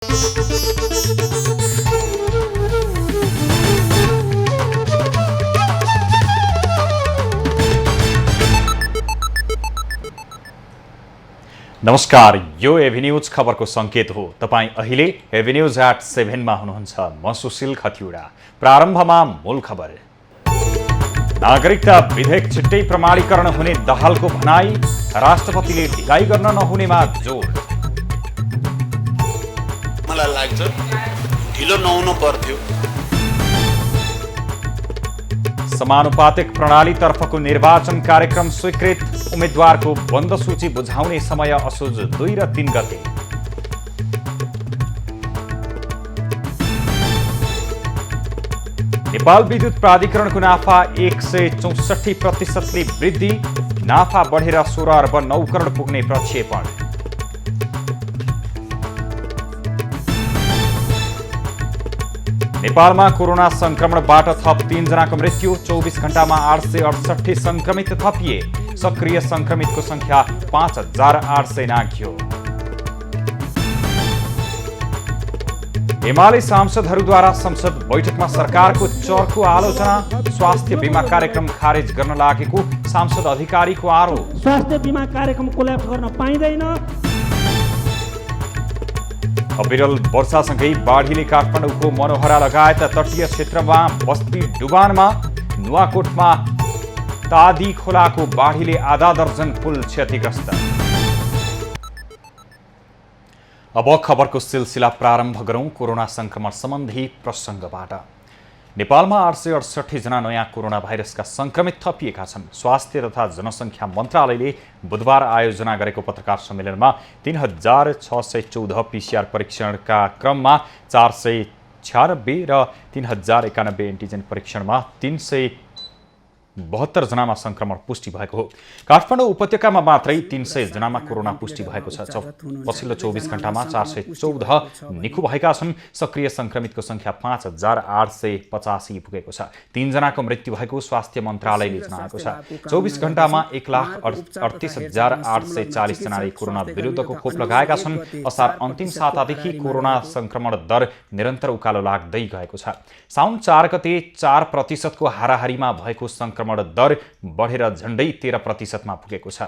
नमस्कार, यो एभिन्यूज खबरको संकेत हो। तपाईं अहिले एभिन्यूज एट 7 मा हुनुहुन्छ। म सुशील खतिवडा। प्रारम्भमा मूल खबर। नागरिकता विधेयक छिट्टै प्रमाणीकरण हुने दाहालको भनाई, राष्ट्रपतिले ढिलाइ गर्न नहुनेमा जोड। मलाई लाग्छ ढिलो नहुनु पर्थ्यो। समानुपातिक प्रणालीतर्फको निर्वाचन कार्यक्रम स्वीकृत, उम्मेद्वारको बन्द सूची बुझाउने समय असोज 2 र 3 गते। नेपाल विद्युत प्राधिकरणको नाफा 164% वृद्धि, नाफा बढेर 16 अर्ब 9 करोड पुग्ने प्रक्षेपण। नेपालमा कोरोना संक्रमणबाट थप 3 जनाको मृत्यु, 24 घण्टामा 868 संक्रमित थपिए, सक्रिय संक्रमितको संख्या 5800 नाघ्यो। एमाले सांसदहरूद्वारा संसद बैठकमा सरकारको चर्को आलोचना, स्वास्थ्य बीमा कार्यक्रम खारेज गर्न लागेको सांसद अधिकारीको आरोप। स्वास्थ्य बीमा कार्यक्रम कोल्याप्स गर्न पाइँदैन। अविरल वर्षासँगै बाढीले काठमाडौँको मनोहरा लगायत तटीय क्षेत्रमा बस्ती डुबानमा, नुवाकोटमा तादी खोलाको बाढीले आधा दर्जन पुल क्षतिग्रस्त। अब खबरको सिलसिला प्रारम्भ गरौं कोरोना संक्रमण सम्बन्धी प्रसङ्गबाट। नेपालमा 868 जना नयाँ कोरोना भाइरसका संक्रमित थपिएका छन्। स्वास्थ्य तथा जनसङ्ख्या मन्त्रालयले बुधबार आयोजना गरेको पत्रकार सम्मेलनमा 3614 पीसीआर परीक्षणका क्रममा 496 र 3091 एन्टिजेन परीक्षणमा 372 जनामा संक्रमण पुष्टि भएको हो। काठमाडौँ उपत्यकामा मात्रै 300 जनामा कोरोना पुष्टि भएको छ। पछिल्लो 24 घण्टामा 414 निको भएका छन्। सक्रिय संक्रमितको संख्या 5885 पुगेको छ। 3 जनाको मृत्यु भएको स्वास्थ्य मन्त्रालयले जनाएको छ। 24 घण्टामा 1,38,840 जनाले कोरोना विरुद्धको खोप लगाएका छन्। असार अन्तिम सातादेखि कोरोना संक्रमण दर निरन्तर उकालो लाग्दै गएको छ। साउन 4 गते 4% को हाराहारीमा भएको संक्रमण दर बढेर झण्डै 13% मा पुगेको छ।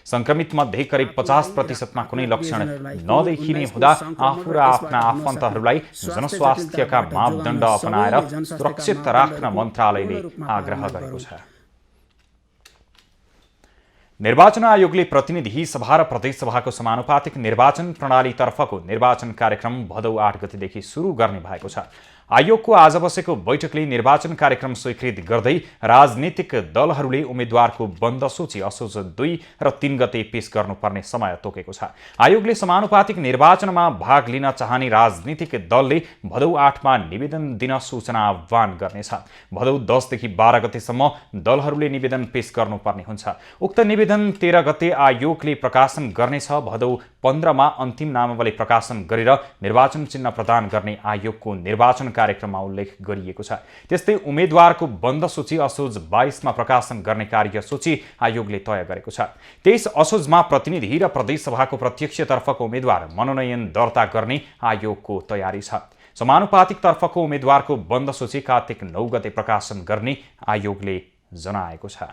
संक्रमित मध्ये करिब 50% मा कुनै लक्षण नदेखिने हुँदा आफू र आफ्ना आफन्तहरूलाई जनस्वास्थ्यका मापदण्ड अपनाएर सुरक्षित राख्न मन्त्रालयले आग्रह गरेको छ। निर्वाचन आयोगले प्रतिनिधि सभा र प्रदेश सभाको समानुपातिक निर्वाचन प्रणालीतर्फको निर्वाचन कार्यक्रम भदौ 8 गतेदेखि सुरु गर्ने भएको छ। आयोगको आज बसेको बैठकले निर्वाचन कार्यक्रम स्वीकृत गर्दै राजनीतिक दलहरूले उम्मेद्वारको बन्द सूची असोज 2 र 3 गते पेश गर्नुपर्ने समय तोकेको छ। आयोगले समानुपातिक निर्वाचनमा भाग लिन चाहने राजनीतिक दलले भदौ 8 मा निवेदन दिन सूचना आह्वान गर्नेछ। भदौ 10 देखि 12 गतेसम्म दलहरूले निवेदन पेश गर्नुपर्ने हुन्छ। उक्त निवेदन 13 गते आयोगले प्रकाशन गर्नेछ। भदौ 15 मा अन्तिम नामावली प्रकाशन गरेर निर्वाचन चिन्ह प्रदान गर्ने आयोगको निर्वाचन कार्यक्रममा उल्लेख गरिएको छ। त्यस्तै उम्मेद्वारको बन्द सूची असोज 22 मा प्रकाशन गर्ने कार्यसूची आयोगले तय गरेको छ। 23 असोजमा प्रतिनिधि र प्रदेश सभाको प्रत्यक्षतर्फको उम्मेद्वार मनोनयन दर्ता गर्ने आयोगको तयारी छ। समानुपातिक तर्फको उम्मेद्वारको बन्द सूची कार्तिक 9 गते प्रकाशन गर्ने आयोगले जनाएको छ।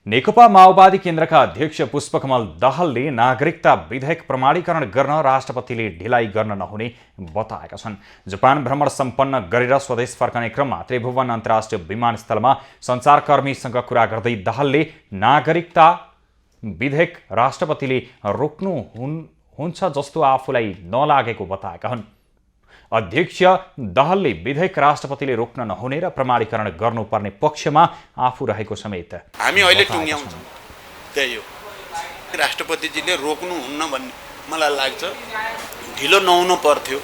नेकपा माओवादी केन्द्रका अध्यक्ष पुष्पकमल दाहालले नागरिकता विधेयक प्रमाणीकरण गर्न राष्ट्रपतिले ढिलाइ गर्न नहुने बताएका छन्। जापान भ्रमण सम्पन्न गरेर स्वदेश फर्कने क्रममा त्रिभुवन अन्तर्राष्ट्रिय विमानस्थलमा सञ्चारकर्मीसँग कुरा गर्दै दाहालले नागरिकता विधेयक राष्ट्रपतिले रोक्नुहुन्छ जस्तो आफूलाई नलागेको बताएका हुन्। अध्यक्ष दाहालले विधेयक राष्ट्रपतिले रोक्न नहुने र प्रमाणीकरण गर्नुपर्ने पक्षमा आफू रहेको समेत हामी अहिले टुङ्ग्याउँछौँ। त्यही हो, राष्ट्रपतिजीले रोक्नुहुन्न भन्ने मलाई लाग्छ ढिलो नहुनु पर्थ्यो।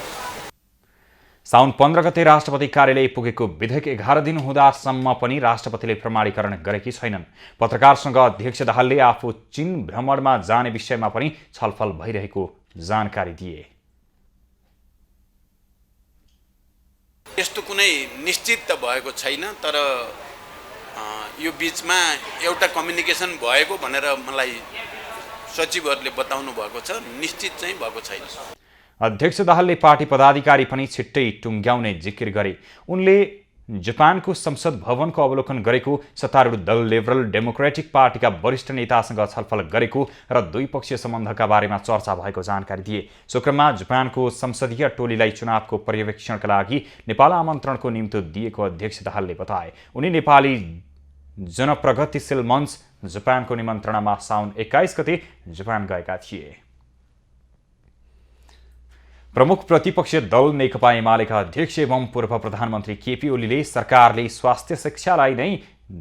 साउन 15 गते राष्ट्रपति कार्यालय पुगेको विधेयक 11 दिन हुँदासम्म पनि राष्ट्रपतिले प्रमाणीकरण गरेकी छैनन्। पत्रकारसँग अध्यक्ष दाहालले आफू चीन भ्रमणमा जाने विषयमा पनि छलफल भइरहेको जानकारी दिए। यस्तो कुनै निश्चित त भएको छैन, तर यो बीचमा एउटा कम्युनिकेसन भएको भनेर मलाई सचिवहरूले बताउनु भएको छ, निश्चित चाहिँ भएको छैन। अध्यक्ष दाहालले पार्टी पदाधिकारी पनि छिट्टै टुङ्ग्याउने जिकिर गरे। उनले जापानको संसद भवनको अवलोकन गरेको, सत्तारूढ दल लिबरल डेमोक्रेटिक पार्टीका वरिष्ठ नेतासँग छलफल गरेको र द्विपक्षीय सम्बन्धका बारेमा चर्चा भएको जानकारी दिए। शुक्रबार जापानको संसदीय टोलीलाई चुनावको पर्यवेक्षणका लागि नेपाल आमन्त्रणको निम्तो दिएको अध्यक्ष दाहालले बताए। उनी नेपाली जनप्रगतिशील मञ्च जापानको निमन्त्रणामा साउन 21 गते जापान गएका थिए। प्रमुख प्रतिपक्षी दल नेकपा एमालेका अध्यक्ष एवं पूर्व प्रधानमन्त्री केपी ओलीले सरकारले स्वास्थ्य शिक्षालाई नै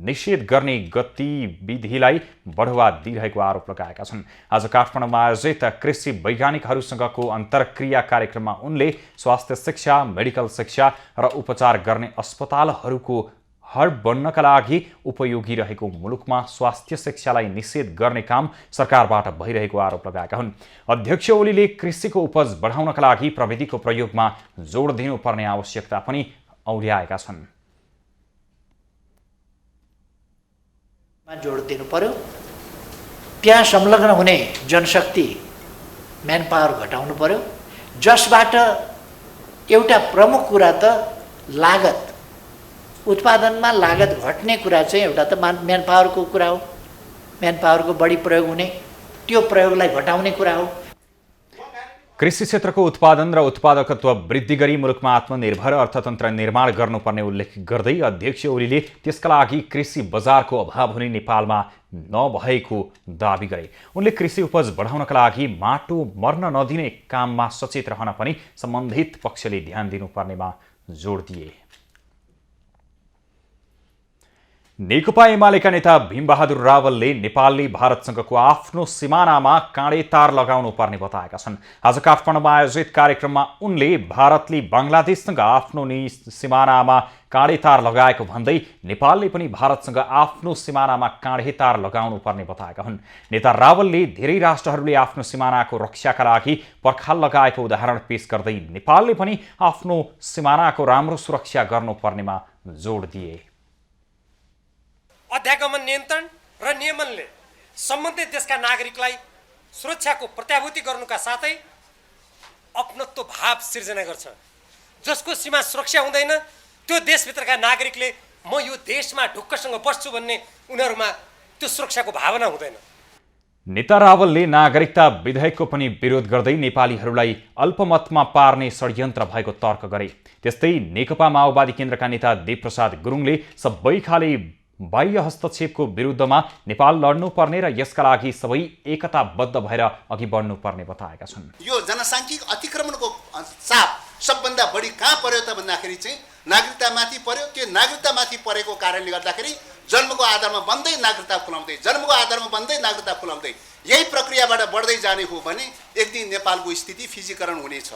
निषेध गर्ने गतिविधिलाई बढावा दिइरहेको आरोप लगाएका छन्। आज काठमाडौँमा आयोजित कृषि वैज्ञानिकहरूसँगको अन्तर्क्रिया कार्यक्रममा उनले स्वास्थ्य शिक्षा, मेडिकल शिक्षा र उपचार गर्ने अस्पतालहरूको हब बन्नका लागि उपयोगी रहेको मुलुकमा स्वास्थ्य शिक्षालाई निषेध गर्ने काम सरकारबाट भइरहेको आरोप लगाएका हुन्। अध्यक्ष ओलीले कृषिको उपज बढाउनका लागि प्रविधिको प्रयोगमा जोड दिनुपर्ने आवश्यकता पनि औल्याएका छन्। जोड दिनु पर्यो, त्यहाँ संलग्न हुने जनशक्ति म्यान पावर घटाउनु पर्यो, जसबाट एउटा प्रमुख कुरा त लागत, उत्पादनमा लागत घट्ने कुरा चाहिँ एउटा त म्यान पावरको कुरा हो। म्यान पावरको बढी प्रयोग हुने, त्यो प्रयोगलाई घटाउने कुरा हो। कृषि क्षेत्रको उत्पादन र उत्पादकत्व वृद्धि गरी मुलुकमा आत्मनिर्भर अर्थतन्त्र निर्माण गर्नुपर्ने उल्लेख गर्दै अध्यक्ष ओलीले त्यसका लागि कृषि बजारको अभाव हुने नेपालमा नभएको दावी गरे। उनले कृषि उपज बढाउनका लागि माटो मर्न नदिने काममा सचेत रहन पनि सम्बन्धित पक्षले ध्यान दिनुपर्नेमा जोड दिए। नेकपा एमालेका नेता भीमबहादुर रावलले नेपालले भारतसँगको आफ्नो सिमानामा काँडे तार लगाउनु पर्ने बताएका छन्। आज काठमाडौँमा आयोजित कार्यक्रममा उनले भारतले बङ्गलादेशसँग आफ्नो सिमानामा काँडे तार लगाएको भन्दै नेपालले पनि भारतसँग आफ्नो सिमानामा काँडे तार लगाउनु पर्ने बताएका हुन्। नेता रावलले धेरै राष्ट्रहरूले आफ्नो सिमानाको रक्षाका लागि पर्खाल लगाएको उदाहरण पेश गर्दै नेपालले पनि आफ्नो सिमानाको राम्रो सुरक्षा गर्नुपर्नेमा जोड दिए। अध्यागमन नियन्त्रण र नियमनले सम्बन्धित देशका नागरिकलाई सुरक्षाको प्रत्याभूति गर्नुका साथै अपनत्व भाव सिर्जना गर्छ। जसको सीमा सुरक्षा हुँदैन त्यो देशभित्रका नागरिकले म यो देशमा ढुक्कसँग बस्छु भन्ने उनीहरूमा त्यो सुरक्षाको भावना हुँदैन। नेता रावलले नागरिकता विधेयकको पनि विरोध गर्दै नेपालीहरूलाई अल्पमतमा पार्ने षड्यन्त्र भएको तर्क गरे। त्यस्तै नेकपा माओवादी केन्द्रका नेता देवप्रसाद गुरुङले सबै खाले बाह्य हस्तक्षेपको विरुद्धमा नेपाल लड्नुपर्ने र यसका लागि सबै एकताबद्ध भएर अघि बढ्नुपर्ने बताएका छन्। यो जनसाङ्ख्यिक अतिक्रमणको चाप सबभन्दा बढी कहाँ पर्यो त भन्दाखेरि चाहिँ नागरिकतामाथि पर्यो। त्यो नागरिकतामाथि परेको कारणले गर्दाखेरि जन्मको आधारमा बन्दै नागरिकता खुलाउँदै, जन्मको आधारमा बन्दै नागरिकता खुलाउँदै यही प्रक्रियाबाट बढ्दै जाने हो भने एक दिन नेपालको स्थिति फिजीकरण हुनेछ।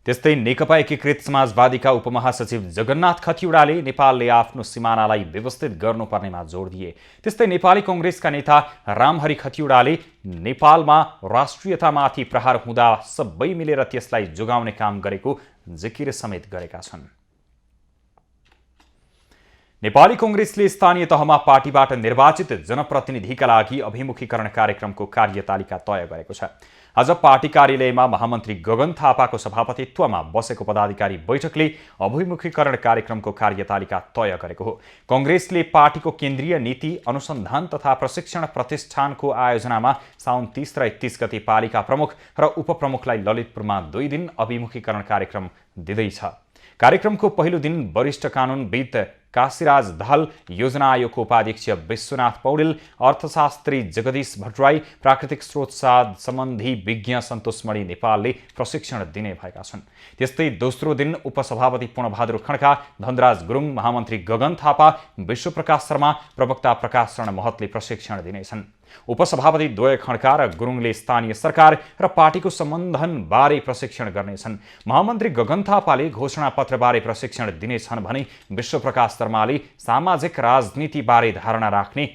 त्यस्तै नेकपा एकीकृत समाजवादीका उपमहासचिव जगन्नाथ खतिवडाले नेपालले आफ्नो सिमानालाई व्यवस्थित गर्नुपर्नेमा जोड दिए। त्यस्तै नेपाली कङ्ग्रेसका नेता रामहरि खतिवडाले नेपालमा राष्ट्रियतामाथि प्रहार हुँदा सबै मिलेर त्यसलाई जोगाउने काम गरेको जिकिर समेत गरेका छन्। नेपाली कङ्ग्रेसले स्थानीय तहमा पार्टीबाट निर्वाचित जनप्रतिनिधिका लागि अभिमुखीकरण कार्यक्रमको कार्यतालिका तय गरेको छ। आज पार्टी कार्यालयमा महामन्त्री गगन थापाको सभापतित्वमा बसेको पदाधिकारी बैठकले अभिमुखीकरण कार्यक्रमको कार्यतालिका तय गरेको हो। कङ्ग्रेसले पार्टीको केन्द्रीय नीति अनुसन्धान तथा प्रशिक्षण प्रतिष्ठानको आयोजनामा साउन 30 र 31 गते पालिका प्रमुख र उपप्रमुखलाई ललितपुरमा 2 दिन अभिमुखीकरण कार्यक्रम दिँदैछ। कार्यक्रमको पहिलो दिन वरिष्ठ कानुनविद काशीराज दाहाल, योजना आयोगको उपाध्यक्ष विश्वनाथ पौडेल, अर्थशास्त्री जगदीश भट्टराई, प्राकृतिक स्रोत सम्बन्धी विज्ञ सन्तोषमणि नेपालले प्रशिक्षण दिने भएका छन्। त्यस्तै दोस्रो दिन उपसभापति पूर्णबहादुर खड्का, धनराज गुरुङ, महामन्त्री गगन थापा, विश्वप्रकाश शर्मा, प्रवक्ता प्रकाश शरण महतले प्रशिक्षण दिनेछन्। उपसभापति द्वय खड्का र गुरुङले स्थानीय सरकार र पार्टीको सम्बन्धन बारे प्रशिक्षण गर्नेछन्। महामन्त्री गगन थापाले घोषणापत्रबारे प्रशिक्षण दिनेछन् भने विश्वप्रकाश शर्माले सामाजिक राजनीति बारे धारणा राख्ने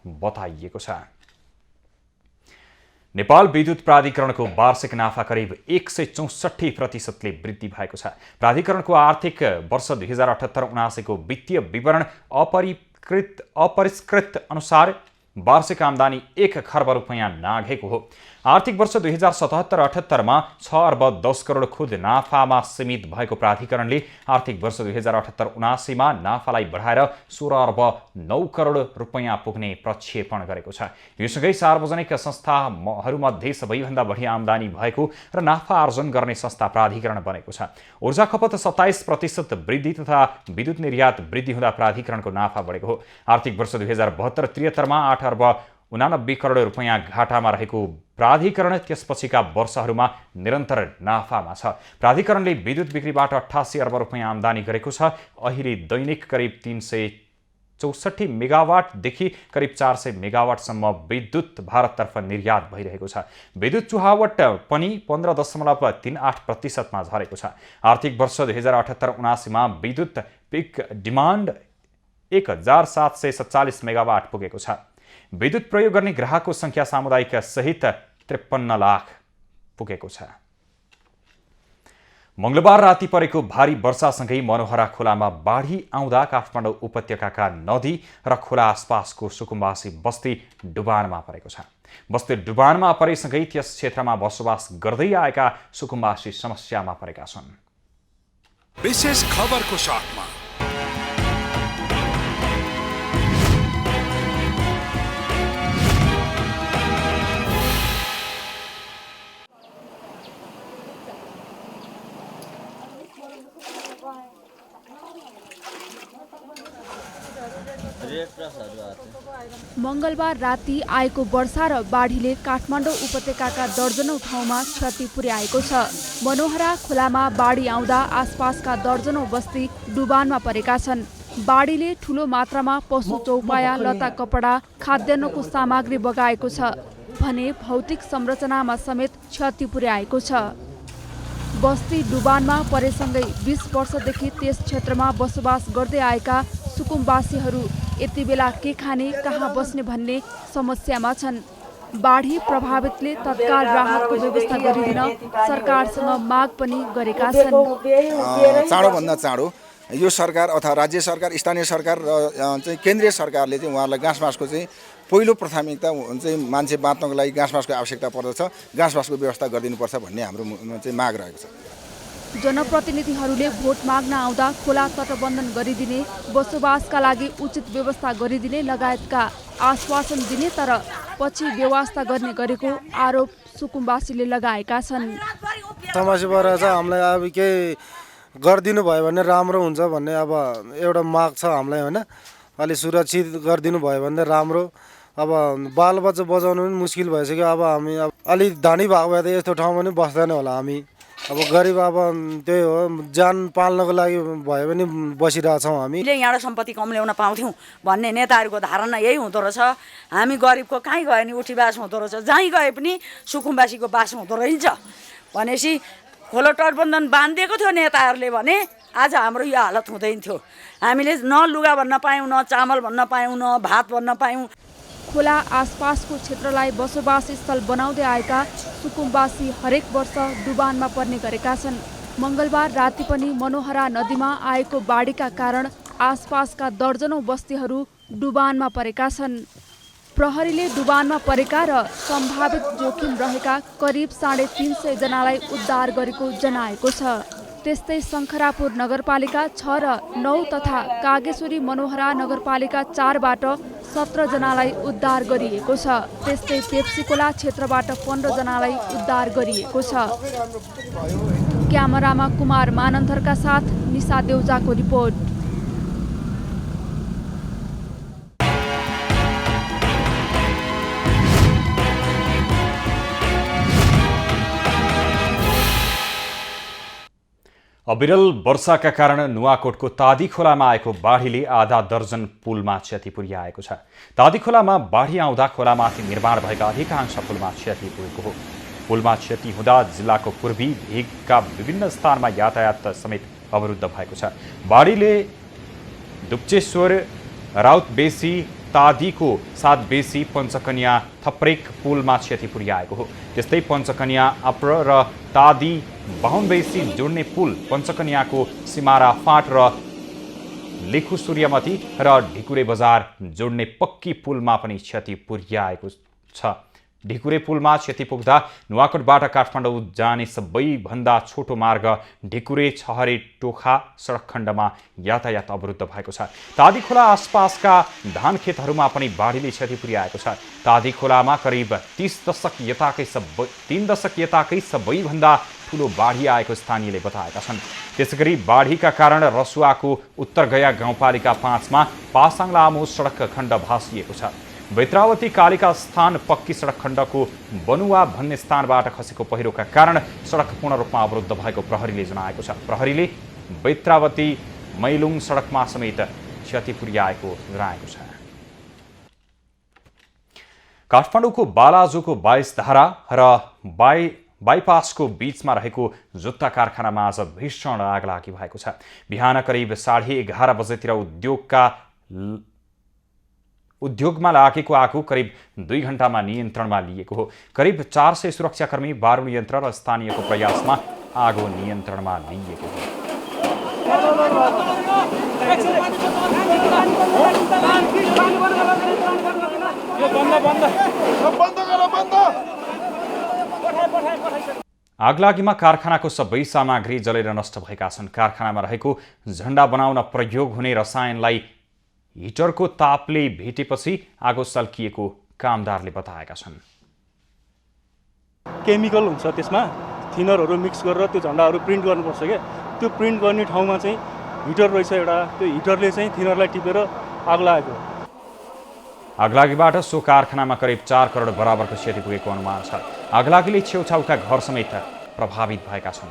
बताइएको छ। नेपाल विद्युत प्राधिकरणको वार्षिक नाफा करिब 164% वृद्धि भएको छ। प्राधिकरणको आर्थिक वर्ष 2078-79 को वित्तीय विवरण अपरिष्कृत अनुसार वार्षिक आम्दानी 1 खर्ब रुपैयाँ नाघेको हो। आर्थिक वर्ष 2077-78मा 6 अर्ब 10 करोड खुद नाफामा सीमित भएको प्राधिकरणले आर्थिक वर्ष 2078-79मा नाफालाई बढाएर 16 अर्ब 9 करोड रुपैयाँ पुग्ने प्रक्षेपण गरेको छ। यससँगै सार्वजनिक संस्थाहरूमध्ये सबैभन्दा बढी आम्दानी भएको र नाफा आर्जन गर्ने संस्था प्राधिकरण बनेको छ। ऊर्जा खपत 27% वृद्धि तथा विद्युत निर्यात वृद्धि हुँदा प्राधिकरणको नाफा बढेको हो। आर्थिक वर्ष 2072-73मा 8 अर्ब 89 करोड रुपैयाँ घाटामा रहेको प्राधिकरण त्यसपछिका वर्षहरूमा निरन्तर नाफामा छ। प्राधिकरणले विद्युत बिक्रीबाट 88 अर्ब रुपैयाँ आम्दानी गरेको छ। अहिले दैनिक करिब 364 मेगावाटदेखि करिब 400 मेगावाटसम्म विद्युत भारततर्फ निर्यात भइरहेको छ। विद्युत चुहावट पनि 15.38%मा झरेको छ। आर्थिक वर्ष 2078-79मा विद्युत पिक डिमान्ड 1747 मेगावाट पुगेको छ। विद्युत प्रयोग गर्ने ग्राहकको संख्या सामुदायिक सहित 53 लाख पुगेको छ। मंगलबार राति परेको भारी वर्षासँगै मनोहरा खोलामा बाढी आउँदा काठमाडौँ उपत्यकाका नदी र खोला आसपासको सुकुम्बासी बस्ती डुबानमा परेको छ। बस्ती डुबानमा परेसँगै त्यस क्षेत्रमा बसोबास गर्दै आएका सुकुम्बासी समस्यामा परेका छन्। विशेष खबरको साथमा मंगलबार राति आएको वर्षा र बाढीले काठमाडौँ उपत्यकाका दर्जनौं ठाउँमा क्षति पुर्याएको छ। मनोहरा खोलामा बाढी आउँदा आसपासका दर्जनौं बस्ती डुबानमा परेका छन्। बाढीले ठूलो मात्रामा पशु चौपाया, लत्ता कपडा, खाद्यान्नको सामग्री बगाएको छ भने भौतिक संरचनामा समेत क्षति पुर्याएको छ। बस्ती डुबानमा परेसँगै 20 वर्षदेखि त्यस क्षेत्रमा बसोबास गर्दै आएका सुकुम्बासीहरू यति बेला के खाने, कहाँ बस्ने भन्ने समस्यामा छन्। बाढी प्रभावितले तत्काल राहतको व्यवस्था गरिदिन सरकारसँग माग पनि गरेका छन्। चाँडोभन्दा चाँडो यो सरकार अथवा राज्य सरकार, स्थानीय सरकार र चाहिँ केन्द्रीय सरकारले चाहिँ उहाँहरूलाई घाँसबासको चाहिँ पहिलो प्राथमिकता चाहिँ मान्छे बाँच्नको लागि घाँसबासको आवश्यकता पर्दछ, घाँसबासको व्यवस्था गरिदिनुपर्छ भन्ने हाम्रो चाहिँ माग रहेको छ। जनप्रतिनिधिहरूले भोट माग्न आउँदा खोला तटबन्धन गरिदिने, बसोबासका लागि उचित व्यवस्था गरिदिने लगायतका आश्वासन दिने तर पछि व्यवस्था गर्ने गरेको आरोप सुकुम्बासीले लगाएका छन्। समस्या भएर चाहिँ हामीलाई अब केही गरिदिनु भयो भने राम्रो हुन्छ भन्ने अब एउटा माग छ हामीलाई, होइन? अलि सुरक्षित गरिदिनु भयो भने राम्रो। अब बालबच्चा बचाउनु पनि मुस्किल भइसक्यो। अब हामी अलि धनी भएको भए त यस्तो ठाउँमा पनि बस्दैन होला हामी। अब गरिब अब त्यही हो, ज्यान पाल्नको लागि भयो भने बसिरहेछौँ हामी। यहाँबाट सम्पत्ति कम ल्याउन पाउँथ्यौँ भन्ने नेताहरूको धारणा यही हुँदो रहेछ। हामी गरिबको कहीँ गए नि उठी बास हुँदो रहेछ, जहीँ गए पनि सुकुम्बासीको बास हुँदो रहेछ भनेपछि खोलो तटबन्धन बाँधिदिएको थियो नेताहरूले भने आज हाम्रो यो हालत हुँदैन थियो। हामीले न लुगा भन्न पायौँ, न चामल भन्न पायौँ, न भात भन्न पायौँ। खोला आसपासको क्षेत्रलाई बसोबास स्थल बनाउँदै आएका सुकुम्बासी हरेक वर्ष डुबानमा पर्ने गरेका छन्। मंगलबार राति पनि मनोहरा नदीमा आएको बाढीका कारण आसपासका दर्जनौं बस्तीहरू डुबानमा परेका छन्। प्रहरीले डुबानमा परेका र सम्भावित जोखिम रहेका करिब 350 जनालाई उद्धार गरेको जनाएको छ। त्यस्तै शङ्खरापुर नगरपालिका 6 र 9 तथा कागेश्वरी मनोहरा नगरपालिका 4बाट 17 जनालाई उद्धार गरिएको छ। त्यस्तै पेप्सीकोला क्षेत्रबाट 15 जनालाई उद्धार गरिएको छ। क्यामेरामा कुमार मानन्थरका साथ निशा देउजाको रिपोर्ट। अविरल वर्षाका कारण नुवाकोटको तादी खोलामा आएको बाढीले आधा दर्जन पुलमा क्षति पुर्याएको छ। तादी खोलामा बाढी आउँदा खोलामाथि निर्माण भएका अधिकांश पुलमा क्षति पुगेको हो। पुलमा क्षति हुँदा जिल्लाको पूर्वी भेगका विभिन्न स्थानमा यातायात समेत अवरुद्ध भएको छ। बाढीले दुप्चेश्वर, राउतबेसी, तादीको 7 बेसी, पञ्चकन्या, थप्रेक पुलमा क्षति पुर्याएको हो। त्यस्तै पञ्चकन्या अप्र र तादी 52 बेसी जोड्ने पुल, पञ्चकन्याको सिमारा फाँट र लेखु सूर्यमती र ढिकुरे बजार जोड्ने पक्की पुलमा पनि क्षति पुर्याएको छ। ढिकुरे पुलमा क्षति पुग्दा नुवाकोटबाट काठमाडौँ जाने सबैभन्दा छोटो मार्ग ढिकुरे छहरे टोखा सडक खण्डमा यातायात अवरुद्ध भएको छ। तादी खोला आसपासका धान खेतहरूमा पनि बाढीले क्षति पुर्याएको छ। तादी खोलामा करिब 3 दशक यताकै सबैभन्दा ठूलो बाढी आएको स्थानीयले बताएका छन्। त्यसैगरी बाढीका कारण रसुवाको उत्तरगया गाउँपालिका 5 मा पासाङ लामो सडक खण्ड भासिएको छ। बैत्रावती कालिका स्थान पक्की सडक खण्डको बनुवा भन्ने स्थानबाट खसेको पहिरोका कारण सडक पूर्ण रूपमा अवरुद्ध भएको प्रहरीले जनाएको छ। प्रहरीले बैत्रावती मैलुङ सडकमा समेत क्षति पुर्याएको जनाएको छ। काठमाडौँको बालाजुको 22 धारा र बाइपासको बीचमा रहेको जुत्ता कारखानामा आज भीषण आगलागी भएको छ। बिहान करिब 11:30 बजेतिर उद्योगमा लागेको आगो करिब 2 घण्टामा नियन्त्रणमा लिएको हो। करिब 400 सुरक्षाकर्मी, बारुद यन्त्र र स्थानीयको प्रयासमा आगो नियन्त्रणमा लिएको हो। आगलागीमा कारखानाको सबै सामग्री जलेर नष्ट भएका छन्। कारखानामा रहेको झण्डा बनाउन प्रयोग हुने रसायनलाई हिटरको तापले भेटेपछि आगो सल्किएको कामदारले बताएका छन्। केमिकल हुन्छ, त्यसमा थिनरहरू मिक्स गरेर त्यो झन्डाहरू प्रिन्ट गर्नुपर्छ क्या। त्यो प्रिन्ट गर्ने ठाउँमा चाहिँ हिटर रहेछ एउटा, त्यो हिटरले चाहिँ थिनरलाई टिपेर आग लागेको। आगलागीबाट सो कारखानामा करिब 4 करोड बराबरको क्षति पुगेको अनुमान छ। आगलागीले छेउछाउका घर समेत प्रभावित भएका छन्।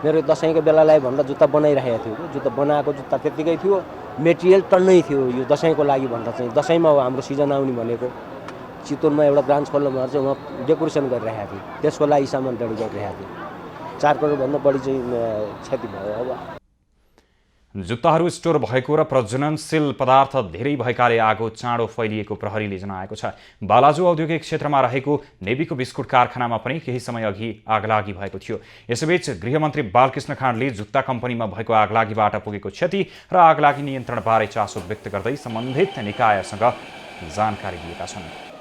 मेरो दसैँको बेलालाई भनेर जुत्ता बनाइरहेको थियो। जुत्ता बनाएको जुत्ता त्यत्तिकै थियो, मेटेरियल टन्नै थियो। यो दसैँको लागि भनेर चाहिँ दसैँमा अब हाम्रो सिजन आउने भनेको चितवनमा एउटा ब्रान्च खोल्न भनेर चाहिँ उहाँ डेकोरेसन गरिरहेको थियो। त्यसको लागि सामान रेडी गरिरहेको थियो। 4 करोडभन्दा बढी चाहिँ क्षति भयो। अब जुत्ताहरू स्टोर भएको र प्रज्वलनशील पदार्थ धेरै भएकाले आगो चाँडो फैलिएको प्रहरीले जनाएको छ। बालाजु औद्योगिक क्षेत्रमा रहेको नेवीको बिस्कुट कारखानामा पनि केही समय अघि आगलागी भएको थियो। यसैबीच गृहमन्त्री बालकृष्ण खाँडले जुत्ता कम्पनीमा भएको आगलागीबाट पुगेको क्षति र आगलागी नियन्त्रणबारे चासो व्यक्त गर्दै सम्बन्धित निकायसँग जानकारी दिएका छन्।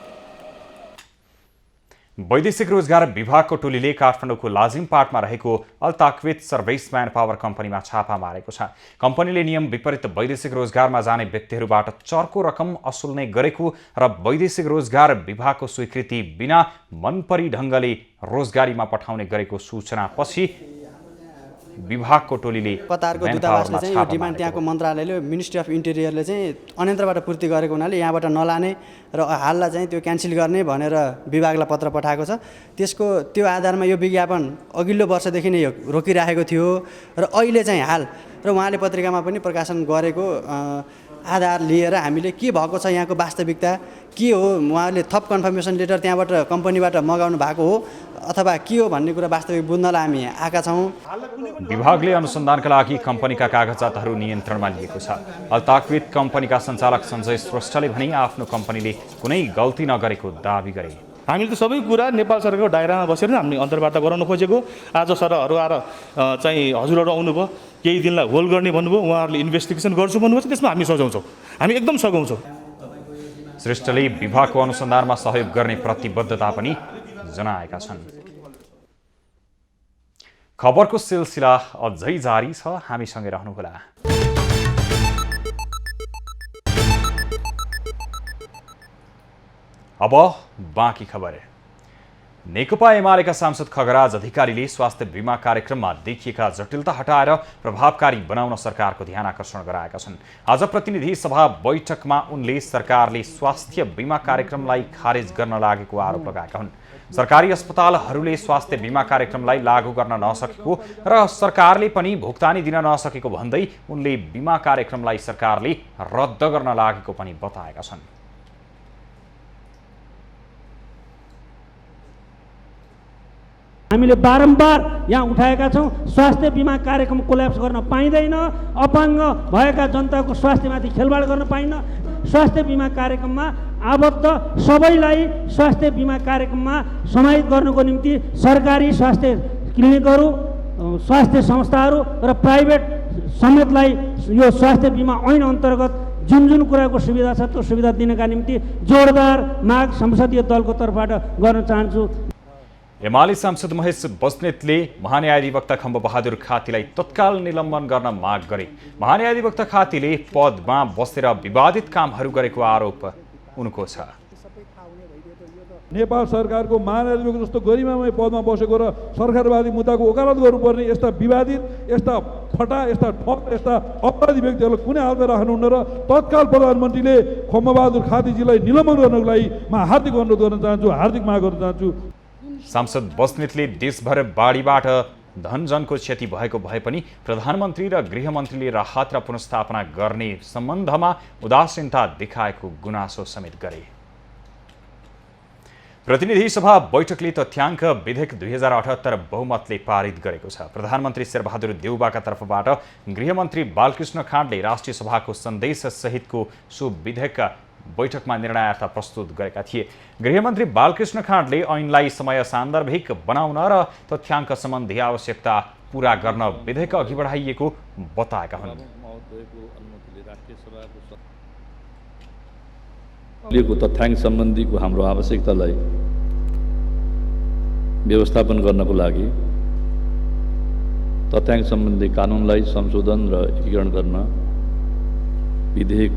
वैदेशिक रोजगार विभागको टोलीले काठमाडौँको लाजिमपाटमा रहेको अल्ताक्वित सर्भिस म्यान पावर कम्पनीमा छापा मारेको छ। कम्पनीले नियम विपरीत वैदेशिक रोजगारमा जाने व्यक्तिहरूबाट चर्को रकम असुल्ने गरेको र वैदेशिक रोजगार विभागको स्वीकृति बिना मनपरी ढङ्गले रोजगारीमा पठाउने गरेको सूचनापछि विभागको टोलीले कतारको दूतावासले चाहिँ यो डिमान्ड त्यहाँको मन्त्रालयले मिनिस्ट्री अफ इन्टेरियरले चाहिँ अन्यत्रबाट पूर्ति गरेको हुनाले यहाँबाट नलाने र हाललाई चाहिँ त्यो क्यान्सल गर्ने भनेर विभागलाई पत्र पठाएको छ। त्यो आधारमा यो विज्ञापन अघिल्लो वर्षदेखि नै रोकिराखेको थियो र अहिले चाहिँ हाल र उहाँले पत्रिकामा पनि प्रकाशन गरेको आधार लिएर हामीले के भएको छ, यहाँको वास्तविकता के हो, उहाँले थप कन्फर्मेसन लेटर त्यहाँबाट कम्पनीबाट मगाउनु भएको हो अथवा के हो भन्ने कुरा वास्तविक बुझ्नलाई हामी आएका छौँ। विभागले अनुसन्धानका लागि कम्पनीका कागजातहरू नियन्त्रणमा लिएको छ। अल्ताक्वित कम्पनीका सञ्चालक सञ्जय श्रेष्ठले भने आफ्नो कम्पनीले कुनै गल्ती नगरेको दावी गरे। हामीले त सबै कुरा नेपाल सरकारको दायरामा बसेर हामीले अन्तर्वार्ता गराउन खोजेको। आज सरहरू आएर चाहिँ हजुरहरू आउनुभयो, केही दिनलाई होल्ड गर्ने भन्नुभयो, उहाँहरूले इन्भेस्टिगेसन गर्छु भन्नुभयो। त्यसमा हामी सघाउँछौँ, हामी एकदम सघाउँछौँ। श्रेष्ठले विभागको अनुसन्धानमा सहयोग गर्ने प्रतिबद्धता पनि जनाएका छन्। खबरको सिलसिला अझै जारी छ, हामीसँगै रहनुहोला। अब बाँकी खबर। नेकपा एमालेका सांसद खगराज अधिकारीले स्वास्थ्य बीमा कार्यक्रममा देखिएका जटिलता हटाएर प्रभावकारी बनाउन सरकारको ध्यान आकर्षण गराएका छन्। आज प्रतिनिधि सभा बैठकमा उनले सरकारले स्वास्थ्य बीमा कार्यक्रमलाई खारेज गर्न लागेको आरोप लगाएका हुन्। सरकारी अस्पतालहरूले स्वास्थ्य बीमा कार्यक्रमलाई लागू गर्न नसकेको र सरकारले पनि भुक्तानी दिन नसकेको भन्दै उनले बीमा कार्यक्रमलाई सरकारले रद्द गर्न लागेको पनि बताएका छन्। हामीले बारम्बार यहाँ उठाएका छौँ, स्वास्थ्य बीमा कार्यक्रम कोल्याप्स गर्न पाइँदैन, अपाङ्ग भएका जनताको स्वास्थ्यमाथि खेलवाड गर्न पाइन्न। स्वास्थ्य बीमा कार्यक्रममा आबद्ध सबैलाई स्वास्थ्य बीमा कार्यक्रममा समाहित गर्नको निम्ति सरकारी स्वास्थ्य क्लिनिकहरू, स्वास्थ्य संस्थाहरू र प्राइभेट समेतलाई यो स्वास्थ्य बिमा ऐन अन्तर्गत जुन जुन कुराको सुविधा छ त्यो सुविधा दिनका निम्ति जोरदार माग संसदीय दलको तर्फबाट गर्न चाहन्छु। एमाले सांसद महेश बस्नेतले महान्यायाधिवक्ता खम्बबहादुर खातीलाई तत्काल निलम्बन गर्न माग गरे। महान्यायाधिवक्ता खातीले पदमा बसेर विवादित कामहरू गरेको आरोप उनको छ। नेपाल सरकारको महान्यायाधिवक्ता जस्तो गरिमामय पदमा बसेको र सरकारवादी मुद्दाको वकालत गर्नुपर्ने यस्ता विवादित, यस्ता फटा, यस्ता ठग, यस्ता अपराधी व्यक्तिहरूलाई कुनै हालतमा राख्नुहुन्न र तत्काल प्रधानमन्त्रीले खम्बबहादुर खातीजीलाई निलम्बन गर्नको लागि म हार्दिक अनुरोध गर्न चाहन्छु, हार्दिक माग गर्न चाहन्छु। सांसद बस्नेतले देशभर बाढीबाट धनजनको क्षति भएको भए पनि प्रधानमन्त्री र गृहमन्त्रीले राहत र पुनर्स्थापना गर्ने सम्बन्धमा उदासीनता देखाएको गुनासो समेत गरे। प्रतिनिधि सभा बैठकले तथ्याङ्क विधेयक 2078 बहुमतले पारित गरेको छ। प्रधानमन्त्री शेरबहादुर देउबाका तर्फबाट गृहमन्त्री बालकृष्ण खाँडले राष्ट्रिय सभाको सन्देश सहितको सो विधेयक बैठकमा निर्णयार्थ प्रस्तुत गरेका थिए। गृहमन्त्री बालकृष्ण खाँडले ऐनलाई समय सान्दर्भिक बनाउन र तथ्याङ्क सम्बन्धी आवश्यकता पूरा गर्न विधेयक अघि बढाइएको बताएका हुन्। लिएको तथ्याङ्क सम्बन्धीको हाम्रो आवश्यकतालाई व्यवस्थापन गर्नको लागि तथ्याङ्क सम्बन्धी कानुनलाई संशोधन र एकीकरण गर्न विधेयक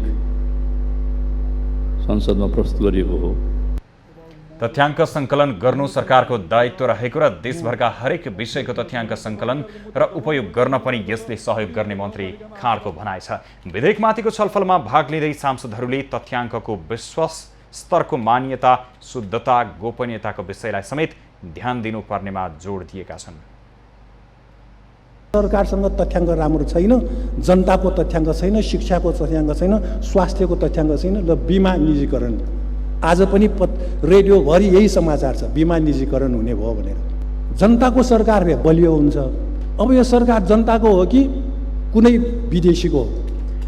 संसदमा प्रस्तुत गरिएको हो। तथ्याङ्क सङ्कलन गर्नु सरकारको दायित्व रहेको र देशभरका हरेक विषयको तथ्याङ्क सङ्कलन र उपयोग गर्न पनि यसले सहयोग गर्ने मन्त्री खाँडको भनाइ छ। विधेयकमाथिको छलफलमा भाग लिँदै सांसदहरूले तथ्याङ्कको विश्वास स्तरको मान्यता, शुद्धता, गोपनीयताको विषयलाई समेत ध्यान दिनुपर्नेमा जोड दिएका छन्। सरकारसँग तथ्याङ्क राम्रो छैन, जनताको तथ्याङ्क छैन, शिक्षाको तथ्याङ्क छैन, स्वास्थ्यको तथ्याङ्क छैन र बिमा निजीकरण। आज पनि रेडियोभरि यही समाचार छ, बिमा निजीकरण हुने भयो भनेर। जनताको सरकार बलियो हुन्छ। अब यो सरकार जनताको हो कि कुनै विदेशीको हो,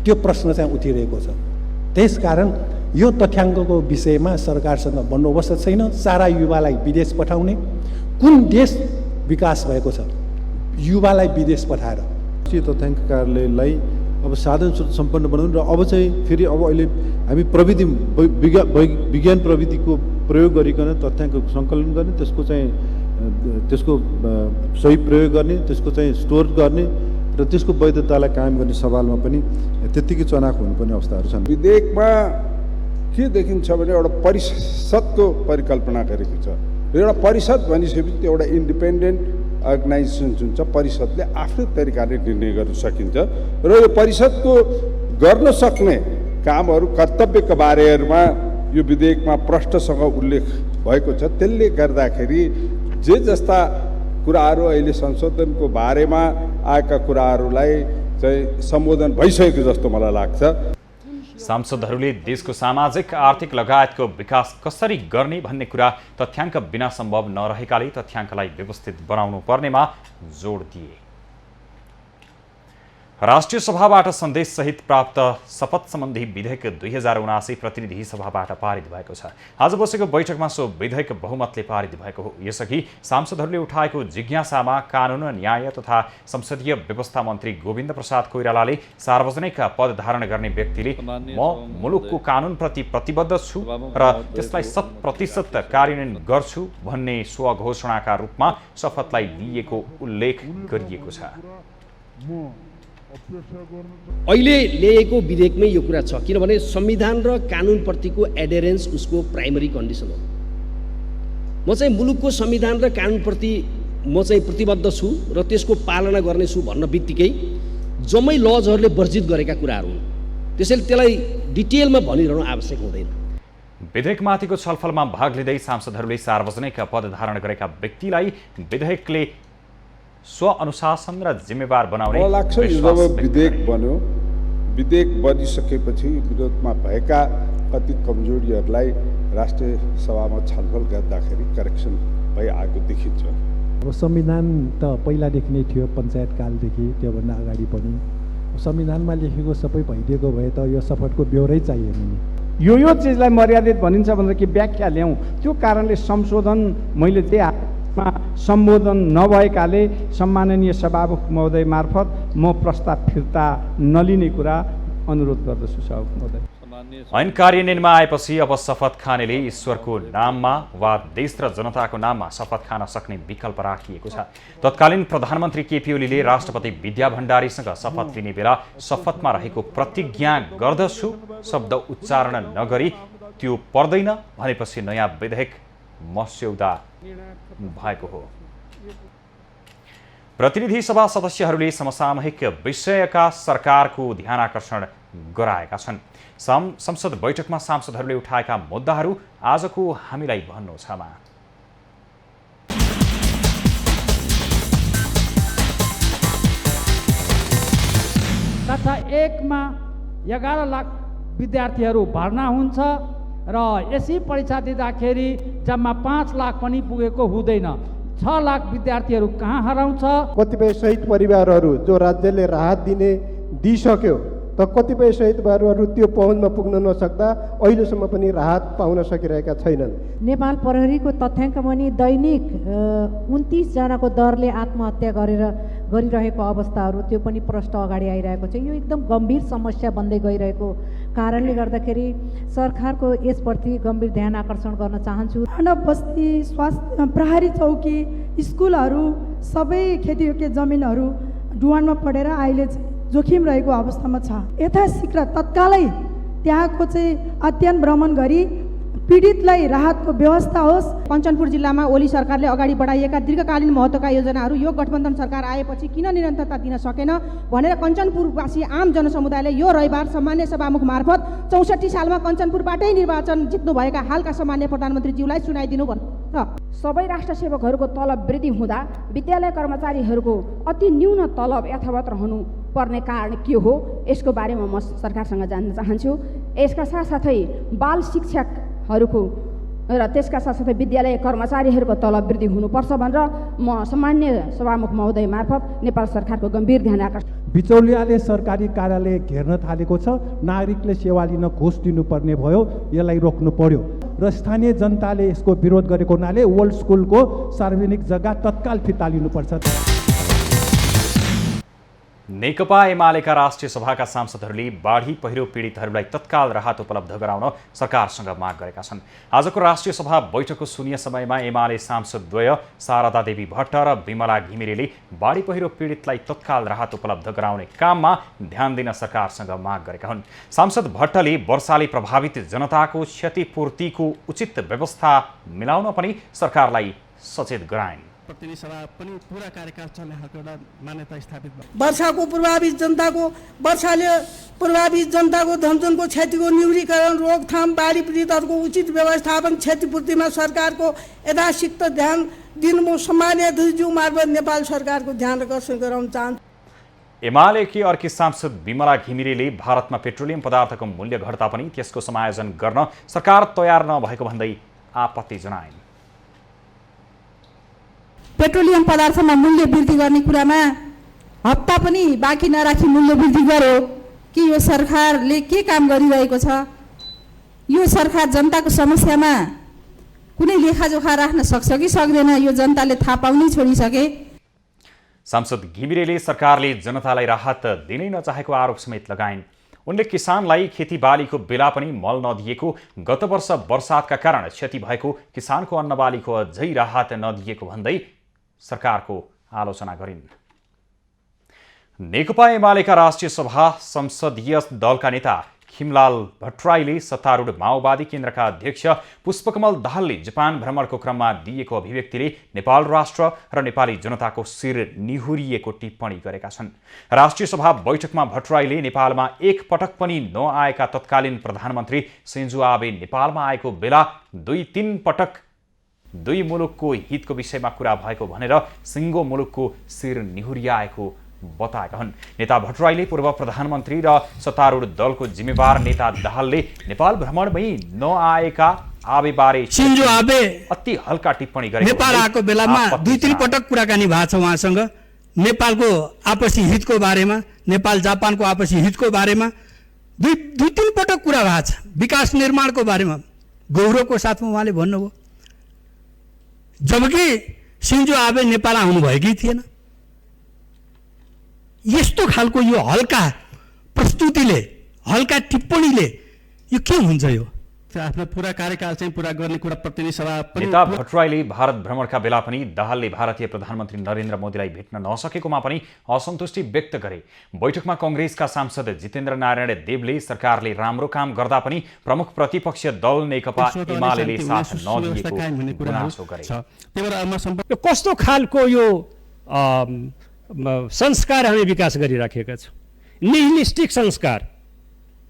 त्यो प्रश्न चाहिँ उठिरहेको छ। त्यसकारण यो तथ्याङ्कको विषयमा सरकारसँग बन्दोबस्त छैन। सारा युवालाई विदेश पठाउने, कुन देश विकास भएको छ युवालाई विदेश पठाएर? तथ्याङ्क कार्यालयलाई अब साधन सम्पन्न बनाउनु र अब चाहिँ फेरि अब अहिले हामी प्रविधि विज्ञान प्रविधिको प्रयोग गरिकन तथ्याङ्क सङ्कलन गर्ने, त्यसको सही प्रयोग गर्ने, त्यसको चाहिँ स्टोर गर्ने र त्यसको वैधतालाई कायम गर्ने सवालमा पनि त्यत्तिकै चनाख हुनुपर्ने अवस्थाहरू छन्। विधेयकमा के देखिन्छ भने एउटा परिषदको परिकल्पना गरेको छ। एउटा परिषद भनिसकेपछि त्यो एउटा इन्डिपेन्डेन्ट अर्गनाइजेसन जुन छ, परिषदले आफ्नै तरिकाले निर्णय गर्न सकिन्छ र यो परिषदको गर्न सक्ने कामहरू, कर्तव्यका बारेमा यो विधेयकमा प्रष्टसँग उल्लेख भएको छ। त्यसले गर्दाखेरि जे जस्ता कुराहरू अहिले संशोधनको बारेमा आएका कुराहरूलाई चाहिँ सम्बोधन भइसकेको जस्तो मलाई लाग्छ। सांसदहरूले देशको सामाजिक, आर्थिक लगायतको विकास कसरी गर्ने भन्ने कुरा तथ्याङ्क बिना सम्भव नरहेकाले तथ्याङ्कलाई व्यवस्थित बनाउनु पर्नेमा जोड दिए। राष्ट्रिय सभाबाट सन्देश सहित प्राप्त शपथ सम्बन्धी विधेयक 2079 प्रतिनिधि सभाबाट पारित भएको छ। आज बसेको बैठकमा सो विधेयक बहुमतले पारित भएको हो। यसअघि सांसदहरूले उठाएको जिज्ञासामा कानुन, न्याय तथा संसदीय व्यवस्था मन्त्री गोविन्द प्रसाद कोइरालाले सार्वजनिक पद धारण गर्ने व्यक्तिले म मुलुकको कानुनप्रति प्रतिबद्ध छु र त्यसलाई 100% कार्यान्वयन गर्छु भन्ने स्वघोषणाका रूपमा शपथलाई लिएको उल्लेख गरिएको छ। अहिले ल्याएको विधेयकमै यो कुरा छ, किनभने संविधान र कानुनप्रतिको एडेरेन्स उसको प्राइमरी कन्डिसन हो। म चाहिँ मुलुकको संविधान र कानुनप्रति म चाहिँ प्रतिबद्ध छु र त्यसको पालना गर्नेछु भन्न बित्तिकै जम्मै लजहरूले वर्जित गरेका कुराहरू हुन्। त्यसैले त्यसलाई डिटेलमा भनिरहनु आवश्यक हुँदैन। विधेयकमाथिको छलफलमा भाग लिँदै सांसदहरूले सार्वजनिक पद धारण गरेका व्यक्तिलाई विधेयकले स्वअनुशासन र जिम्मेवार बनाउने मलाई लाग्छ जब विधेयक बन्यो, विधेयक बनिसकेपछि विरोधमा भएका कति कमजोरीहरूलाई राष्ट्रिय सभामा छलफल गर्दाखेरि करेक्सन भइआएको देखिन्छ। अब संविधान त पहिलादेखि नै थियो, पञ्चायत कालदेखि, त्योभन्दा अगाडि पनि संविधानमा लेखेको सबै भइदिएको भए त यो शपथको ब्यौरै चाहिएन नि। यो चिजलाई मर्यादित भनिन्छ भनेर कि व्याख्या ल्याउँ, त्यो कारणले संशोधन मैले त्यही सम्बोधन नभएकाले सम्माननीय सभामुख महोदय मार्फत म प्रस्ताव फिर्ता नलिने कुरा अनुरोध गर्दछु सभामुख महोदय। ऐन कार्यान्वयनमा आएपछि अब शपथ खानेले ईश्वरको नाममा वा देश र जनताको नाममा शपथ खान सक्ने विकल्प राखिएको छ। तत्कालीन प्रधानमन्त्री केपी ओलीले राष्ट्रपति विद्या भण्डारीसँग शपथ लिने बेला शपथमा रहेको प्रतिज्ञा गर्दछु शब्द उच्चारण नगरी त्यो पर्दैन भनेपछि नयाँ विधेयक मस्यौदा भएको हो। प्रतिनिधि सभा सदस्यहरूले समसामयिक विषयका सरकारको ध्यानाकर्षण गराएका छन्। संसद बैठकमा सांसदहरूले उठाएका मुद्दाहरू आजको हामीलाई भन्नु छ। कक्षा 1 मा 11 लाख विद्यार्थीहरू भर्ना हुन्छ र यसै परीक्षा दिँदाखेरि जम्मा 5 लाख पनि पुगेको हुँदैन। 6 लाख विद्यार्थीहरू कहाँ हराउँछ? कतिपय शहीद परिवारहरू जो राज्यले राहत दिइसक्यो त कतिपय शहीद परिवारहरू त्यो पहुँचमा पुग्न नसक्दा अहिलेसम्म पनि राहत पाउन सकिरहेका छैनन्। नेपाल प्रहरीको तथ्याङ्क पनि दैनिक 29 जनाको दरले आत्महत्या गरिरहेको अवस्थाहरू त्यो पनि प्रष्ट अगाडि आइरहेको छ। यो एकदम गम्भीर समस्या बन्दै गइरहेको कारणले गर्दाखेरि सरकारको यसप्रति गम्भीर ध्यान आकर्षण गर्न चाहन्छु। मानव बस्ती, स्वास्थ्य, प्रहरी चौकी, स्कुलहरू सबै खेतीयोग्य जमिनहरू डुवानमा परेर अहिले जोखिम रहेको अवस्थामा छ। यथाशीघ्र तत्कालै त्यहाँको चाहिँ अध्ययन भ्रमण गरी पीडितलाई राहतको व्यवस्था होस्। कञ्चनपुर जिल्लामा ओली सरकारले अगाडि बढाइएका दीर्घकालीन महत्त्वका योजनाहरू यो गठबन्धन सरकार आएपछि किन निरन्तरता दिन सकेन भनेर कञ्चनपुरवासी आम जनसमुदायले यो रविबार सामान्य सभामुख मार्फत 64 सालमा कञ्चनपुरबाटै निर्वाचन जित्नुभएका हालका सामान्य प्रधानमन्त्रीज्यूलाई सुनाइदिनु भन्छ। सबै राष्ट्र सेवकहरूको तलब वृद्धि हुँदा विद्यालय कर्मचारीहरूको अति न्यून तलब यथावत रहनु पर्ने कारण के हो, यसको बारेमा म सरकारसँग जान्न चाहन्छु। यसका साथसाथै बाल शिक्षकहरूको र त्यसका साथसाथै विद्यालय कर्मचारीहरूको तलब वृद्धि हुनुपर्छ भनेर म सामान्य सभामुख महोदय मार्फत नेपाल सरकारको गम्भीर ध्यान आकर्षण। बिचौलियाले सरकारी कार्यालय घेर्न थालेको छ। नागरिकले सेवा लिन घुस दिनुपर्ने भयो, यसलाई रोक्नु पर्यो र स्थानीय जनताले यसको विरोध गरेको हुनाले वर्ल्ड स्कुलको सार्वजनिक जग्गा तत्काल फिर्ता लिनुपर्छ। नेकपा एमालेका राष्ट्रिय सभाका सांसदहरूले बाढी पहिरो पीडितहरूलाई तत्काल राहत उपलब्ध गराउन सरकारसँग माग गरेका छन्। आजको राष्ट्रिय सभा बैठकको शून्य समयमा एमाले सांसदद्वय शारदा देवी भट्ट र विमला घिमिरेले बाढी पहिरो पीडितलाई तत्काल राहत उपलब्ध गराउने काममा ध्यान दिन सरकारसँग माग गरेका हुन्। सांसद भट्टले वर्षाले प्रभावित जनताको क्षतिपूर्तिको उचित व्यवस्था मिलाउन पनि सरकारलाई सचेत गराइन्। प्रतिनिधि सभा पनि पूरा कार्यकाल चल्ने खालको एउटा मान्यता स्थापित भयो। वर्षाले प्रभावित जनताको धनजनको क्षतिको न्यूनीकरण, रोकथाम, बाढी पीडितहरूको उचित व्यवस्थापन, क्षतिपूर्तिमा सरकारको यथाशीघ्र ध्यान दिनु म सामान्य अध्यक्षज्यू मार्फत नेपाल सरकारको ध्यान आकर्षण गराउन चाहन्छु। एमालेकी अर्की सांसद विमला घिमिरेले भारतमा पेट्रोलियम पदार्थको मूल्य घट्दा पनि त्यसको समायोजन गर्न सरकार तयार नभएको भन्दै आपत्ति जनाइन्। पेट्रोलियम पदार्थमा मूल्य वृद्धि गर्ने कुरामा हप्ता पनि बाँकी नराखी मूल्य वृद्धि गर्यो कि यो सरकारले के काम गरिरहेको छ? यो सरकार जनताको समस्यामा कुनै लेखाजोखा राख्न सक्छ कि सक्दैन, यो जनताले थाहा पाउनै छोडिसके। सांसद घिमिरेले सरकारले जनतालाई राहत दिनै नचाहेको आरोप समेत लगाइन्। उनले किसानलाई खेतीबालीको बेला पनि मल नदिएको, गत वर्ष वर्षातका कारण क्षति भएको किसानको अन्नबालीको अझै राहत नदिएको भन्दै सरकारको आलोचना गरिन्। नेकपा एमालेका राष्ट्रिय सभा संसदीय दलका नेता खिमलाल भट्टराईले सत्तारूढ माओवादी केन्द्रका अध्यक्ष पुष्पकमल दाहालले जापान भ्रमणको क्रममा दिएको अभिव्यक्तिले नेपाल राष्ट्र र नेपाली जनताको शिर निहुरिएको टिप्पणी गरेका छन्। राष्ट्रिय सभा बैठकमा भट्टराईले नेपालमा एक पटक पनि नआएका तत्कालीन प्रधानमन्त्री सिन्जो आबे नेपालमा आएको बेला 2-3 पटक दुई मुलुकको हितको विषयमा कुरा भएको भनेर सिङ्गो मुलुकको शिर निहुरियाएको बताएका हुन्। नेता भट्टराईले पूर्व प्रधानमन्त्री र सत्तारूढ दलको जिम्मेवार नेता दाहालले नेपाल भ्रमणमै नआएका आबेबारे सिन्जो आबे अति हल्का टिप्पणी गरे। नेपाल आएको बेलामा 2-3 पटक कुराकानी भएको छ उहाँसँग, नेपालको आपसी हितको बारेमा, नेपाल जापानको आपसी हितको बारेमा 2-3 पटक कुरा भएको छ। विकास निर्माणको बारेमा गौरवको साथमा उहाँले भन्नुभयो। जबकि सिन्जो आबे नेपाल आउनुभएकै थिएन। यस्तो खालको यो हल्का प्रस्तुतिले, हल्का टिप्पणीले यो के हुन्छ? यो आफ्नो पुरा कार्यकाल चाहिँ पुरा गर्ने कुरा प्रतिनिधि सभा नेता भट्टराईले भारत भ्रमणका बेला पनि दाहालले भारतीय प्रधानमन्त्री नरेन्द्र मोदीलाई भेट्न नसकेकोमा पनि असन्तुष्टि व्यक्त गरे। बैठकमा कङ्ग्रेसका सांसद जितेन्द्र नारायण देवले सरकारले राम्रो काम गर्दा पनि प्रमुख प्रतिपक्षीय दल नेकपा एमालेले साथ नदिएको गुनासो गरे। कस्तो खालको यो संस्कार हामी विकास गरिराखेका छौँ? निहिलिस्टिक संस्कार,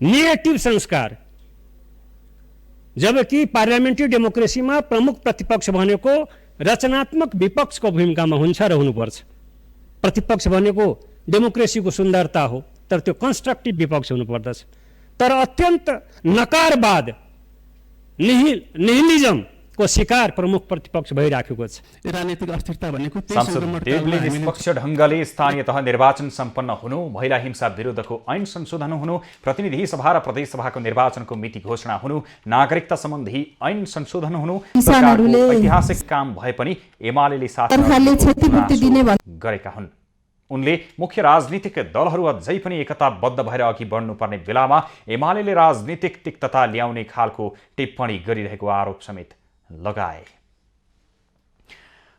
नेगेटिभ संस्कार। जबकि पार्लियामेन्ट्री डेमोक्रेसीमा प्रमुख प्रतिपक्ष भनेको रचनात्मक विपक्षको भूमिकामा हुन्छ र हुनुपर्छ। प्रतिपक्ष भनेको डेमोक्रेसीको सुन्दरता हो, तर त्यो कन्स्ट्रक्टिभ विपक्ष हुनुपर्दछ। तर अत्यन्त नकारवाद, निहिलिजमको शिकार प्रमुख प्रतिपक्ष भइराखेको छ। राजनीतिक अस्थिरता भनेको सांसद देवले निष्पक्ष ढङ्गले स्थानीय तह निर्वाचन सम्पन्न हुनु, महिला हिंसा विरुद्धको ऐन संशोधन हुनु, प्रतिनिधि सभा र प्रदेश सभाको निर्वाचनको मिति घोषणा हुनु, नागरिकता सम्बन्धी ऐन संशोधन हुनु सरकारको ऐतिहासिक काम भए पनि एमालेले साथ गरेका हुन्। उनले मुख्य राजनीतिक दलहरू अझै पनि एकताबद्ध भएर अघि बढ्नुपर्ने बेलामा एमालेले राजनीतिक तिक्तता ल्याउने खालको टिप्पणी गरिरहेको आरोप समेत लगाए।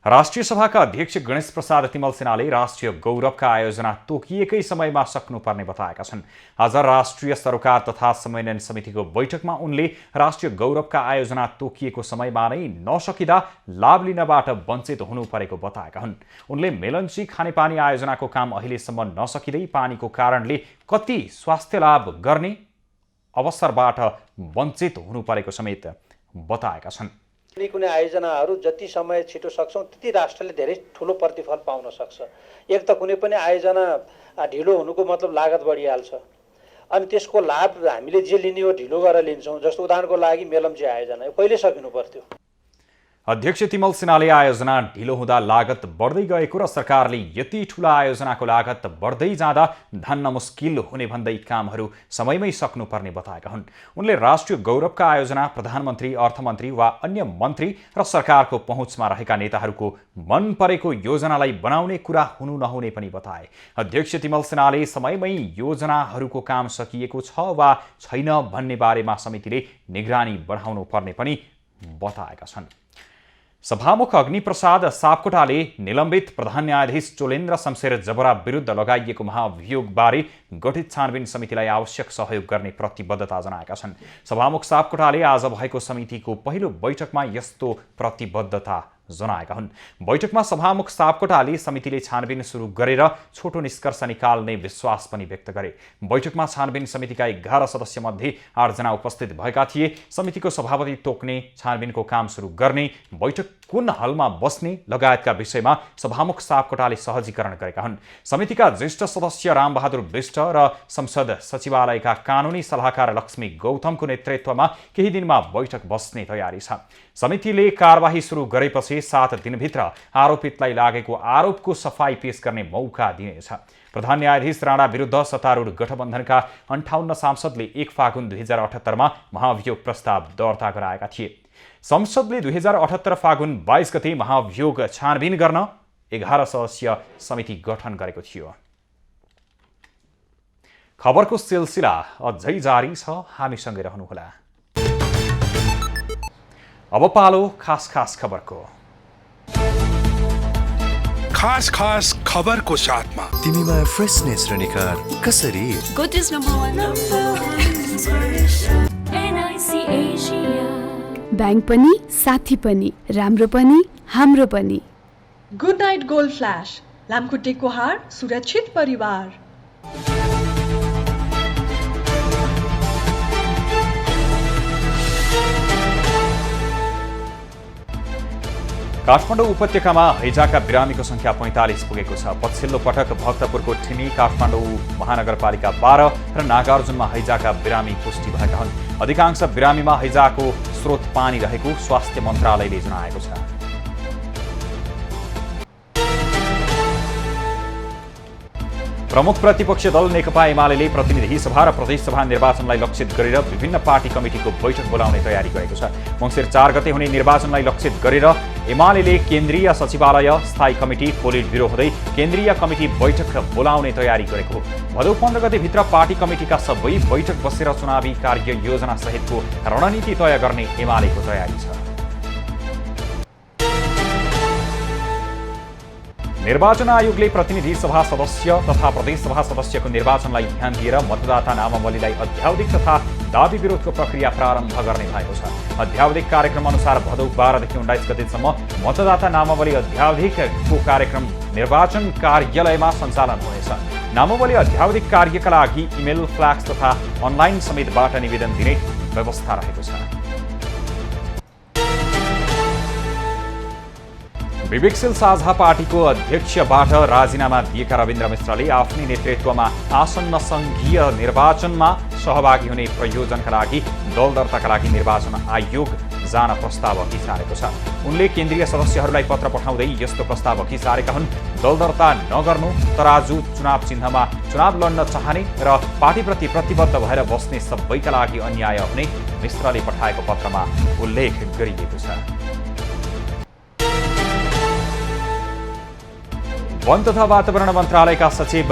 राष्ट्रिय सभाका अध्यक्ष गणेश प्रसाद तिमल सिन्हाले राष्ट्रिय गौरवका आयोजना तोकिएकै समयमा सक्नुपर्ने बताएका छन्। आज राष्ट्रिय सरोकार तथा समन्वयन समितिको बैठकमा उनले राष्ट्रिय गौरवका आयोजना तोकिएको समयमा नै नसकिँदा लाभ लिनबाट वञ्चित हुनु परेको बताएका हुन्। उनले मेलन्ची खानेपानी आयोजनाको काम अहिलेसम्म नसकिँदै पानीको कारणले कति स्वास्थ्य लाभ गर्ने अवसरबाट वञ्चित हुनु परेको समेत बताएका छन्। कुनै आयोजनाहरू जति समय छिटो सक्छौँ त्यति राष्ट्रले धेरै ठुलो प्रतिफल पाउन सक्छ। एक त कुनै पनि आयोजना ढिलो हुनुको मतलब लागत बढिहाल्छ, अनि त्यसको लाभ हामीले जे लिने हो ढिलो गरेर लिन्छौँ। जस्तो उदाहरणको लागि मेलम्ची आयोजना यो कहिले सकिनु पर्थ्यो। अध्यक्ष तिमल सिन्हाले आयोजना ढिलो हुँदा लागत बढ्दै गएको र सरकारले यति ठुला आयोजनाको लागत बढ्दै जाँदा धान्न मुस्किल हुने भन्दै कामहरू समयमै सक्नुपर्ने बताएका हुन्। उनले राष्ट्रिय गौरवका आयोजना प्रधानमन्त्री, अर्थमन्त्री वा अन्य मन्त्री र सरकारको पहुँचमा रहेका नेताहरूको मन परेको योजनालाई बनाउने कुरा हुनु नहुने पनि बताए। अध्यक्ष तिमल सिन्हाले समयमै योजनाहरूको काम सकिएको छ वा छैन भन्ने बारेमा समितिले निगरानी बढाउनु पर्ने पनि बताएका छन्। सभामुख अग्निप्रसाद सापकोटाले निलम्बित प्रधान न्यायाधीश चोलेन्द्र शमशेर जबरा विरुद्ध लगाइएको महाभियोगबारे गठित छानबिन समितिलाई आवश्यक सहयोग गर्ने प्रतिबद्धता जनाएका छन्। सभामुख सापकोटाले आज भएको समितिको पहिलो बैठकमा यस्तो प्रतिबद्धता जनाएका हुन्। बैठकमा सभामुख सापकोटाले समितिले छानबिन सुरु गरेर छोटो निष्कर्ष निकाल्ने विश्वास पनि व्यक्त गरे। बैठकमा छानबिन समितिका 11 सदस्य मध्ये 8 जना उपस्थित भएका थिए। समितिको सभापति तोक्ने, छानबिनको काम सुरु गर्ने, बैठक कुन हलमा बस्ने लगायतका विषयमा सभामुख सापकोटाले सहजीकरण गरेका हुन्। समितिका ज्येष्ठ सदस्य रामबहादुर विष्ट र संसद सचिवालयका कानुनी सल्लाहकार लक्ष्मी गौतमको नेतृत्वमा केही दिनमा बैठक बस्ने तयारी छ। समितिले कारबाही सुरु गरेपछि 7 दिनभित्र आरोपितलाई लागेको आरोपको सफाई पेश गर्ने मौका दिनेछ। प्रधान न्यायाधीश राणा विरुद्ध सत्तारूढ गठबन्धनका 58 सांसदले 1 फागुन 2078 मा महाभियोग प्रस्ताव दर्ता गराएका थिए। संसदले 2078 फागुन 22 गते महाभियोग छानबिन गर्न 11 सदस्य समिति गठन गरेको थियो। खबरको सिलसिला अझै जारी छ, हामीसँगै रहनुहोला। अब पालो खास खबरको। खास खबरको साथमा तिमीमा फ्रेशनेस र निखार कसरी? Good is number 1. NIC Asia. Bank पनि, साथी पनि, राम्रो पनि, हाम्रो पनि। गुड नाइट गोल्ड फ्ल्यास, लामखुट्टेको हार, सुरक्षित परिवार। काठमाडौँ उपत्यकामा हैजाका बिरामीको संख्या 45 पुगेको छ। पछिल्लो पटक भक्तपुरको ठिमी, काठमाडौँ महानगरपालिका 12 र नागार्जुनमा हैजाका बिरामी पुष्टि भएका हुन्। अधिकांश बिरामीमा हैजाको स्रोत पानी रहेको स्वास्थ्य मन्त्रालयले जनाएको छ। प्रमुख प्रतिपक्षी दल नेकपा एमाले प्रतिनिधि सभा र प्रदेश सभा निर्वाचनलाई लक्षित गरेर विभिन्न पार्टी कमिटीको बैठक बोलाउने तयारी गरेको छ। मङ्सिर 4 गते हुने निर्वाचनलाई लक्षित गरेर एमाले केन्द्रीय सचिवालय, स्थायी कमिटी, पोलिट ब्युरो हुँदै केन्द्रीय कमिटी बैठक बोलाउने तयारी गरेको हो। भदौ 15 गतेभित्र पार्टी कमिटीका सबै बैठक बसेर चुनावी कार्य योजना सहितको रणनीति तय गर्ने एमालेको तयारी छ। निर्वाचन आयोगले प्रतिनिधि सभा सदस्य तथा प्रदेश सभा सदस्यको निर्वाचनलाई ध्यान दिएर मतदाता नामावलीलाई अध्यावधिक तथा दाबी विरोधको प्रक्रिया प्रारम्भ गर्ने भएको छ। अध्यावधिक कार्यक्रम अनुसार भदौ 12 देखि 19 गतेसम्म मतदाता नामावली अध्यावधिकको कार्यक्रम निर्वाचन कार्यालयमा सञ्चालन हुनेछ। नामावली अध्यावधिक कार्यका लागि इमेल, फ्ल्याक्स तथा अनलाइन समेतबाट निवेदन दिने व्यवस्था रहेको छ। विवेकशील साझा पार्टीको अध्यक्षबाट राजीनामा दिएका रविन्द्र मिश्रले आफ्नै नेतृत्वमा आसन्न सङ्घीय निर्वाचनमा सहभागी हुने प्रयोजनका लागि दल दर्ताका लागि निर्वाचन आयोग जान प्रस्ताव अघि सारेको छ। उनले केन्द्रीय सदस्यहरूलाई पत्र पठाउँदै यस्तो प्रस्ताव अघि सारेका हुन्। दल दर्ता नगर्नु, तराजु चुनाव चिन्हमा चुनाव लड्न चाहने र पार्टीप्रति प्रतिबद्ध भएर बस्ने सबैका लागि अन्याय हुने मिश्रले पठाएको पत्रमा उल्लेख गरिएको छ। वन तथा वातावरण मन्त्रालयका सचिव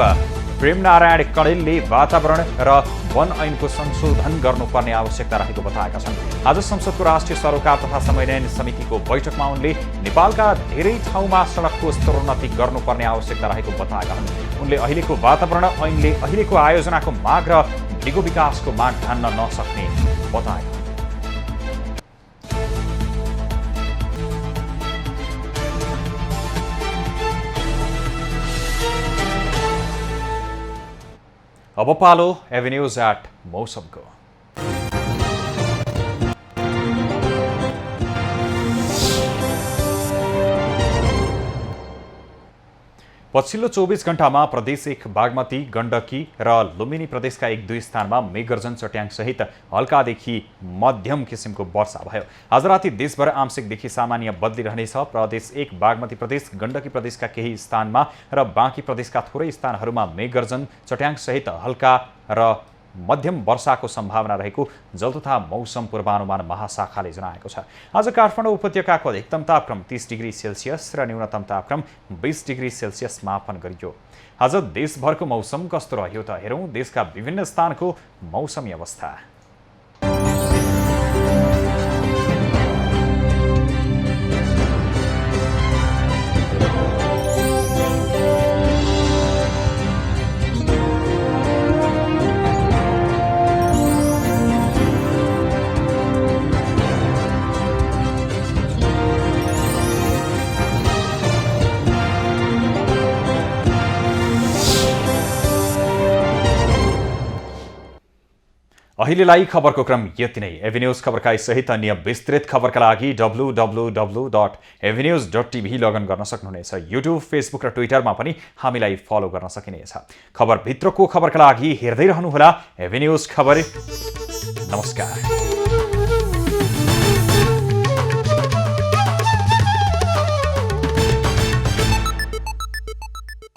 प्रेमनारायण कणेलले वातावरण र वन ऐनको संशोधन गर्नुपर्ने आवश्यकता रहेको बताएका छन्। आज संसदको राष्ट्रिय सरोकार तथा समन्वयन समितिको बैठकमा उनले नेपालका धेरै ठाउँमा सडकको स्तरोन्नति गर्नुपर्ने आवश्यकता रहेको बताएका हुन्। उनले अहिलेको वातावरण ऐनले अहिलेको आयोजनाको माग र दिगो विकासको माग ठान्न नसक्ने बताए। अब पालो एभेन्यूज एट मौसमको। पछिल्लो 24 घण्टामा प्रदेश 1 बागमती, गण्डकी र लुम्बिनी प्रदेशका 1-2 स्थानमा मेघगर्जन, चट्याङ सहित हल्कादेखि मध्यम किसिमको वर्षा भयो। आज राति देशभर आंशिकदेखि सामान्य बदली रहनेछ। प्रदेश 1 बागमती प्रदेश, गण्डकी प्रदेशका केही स्थानमा र बाँकी प्रदेशका थोरै स्थानहरूमा मेघगर्जन, चट्याङ सहित हल्का र मध्यम वर्षाको सम्भावना रहेको जल तथा मौसम पूर्वानुमान महाशाखाले जनाएको छ। आज काठमाडौँ उपत्यकाको अधिकतम तापक्रम 30 डिग्री सेल्सियस र न्यूनतम तापक्रम 20 डिग्री सेल्सियस मापन गरियो। आज देशभरको मौसम कस्तो रह्यो त हेरौँ देशका विभिन्न स्थानको मौसमी अवस्था। अहिलेलाई खबरको क्रम यति नै। एभेन्यूज खबरका सहित अन्य विस्तृत खबरका लागि www.avenews.tv लगइन गर्न सक्नुहुनेछ। युट्युब, फेसबुक र ट्विटरमा पनि हामीलाई फलो गर्न सकिनेछ। खबरभित्रको खबरका लागि हेर्दै रहनुहोला एभेन्यूज खबर। नमस्कार।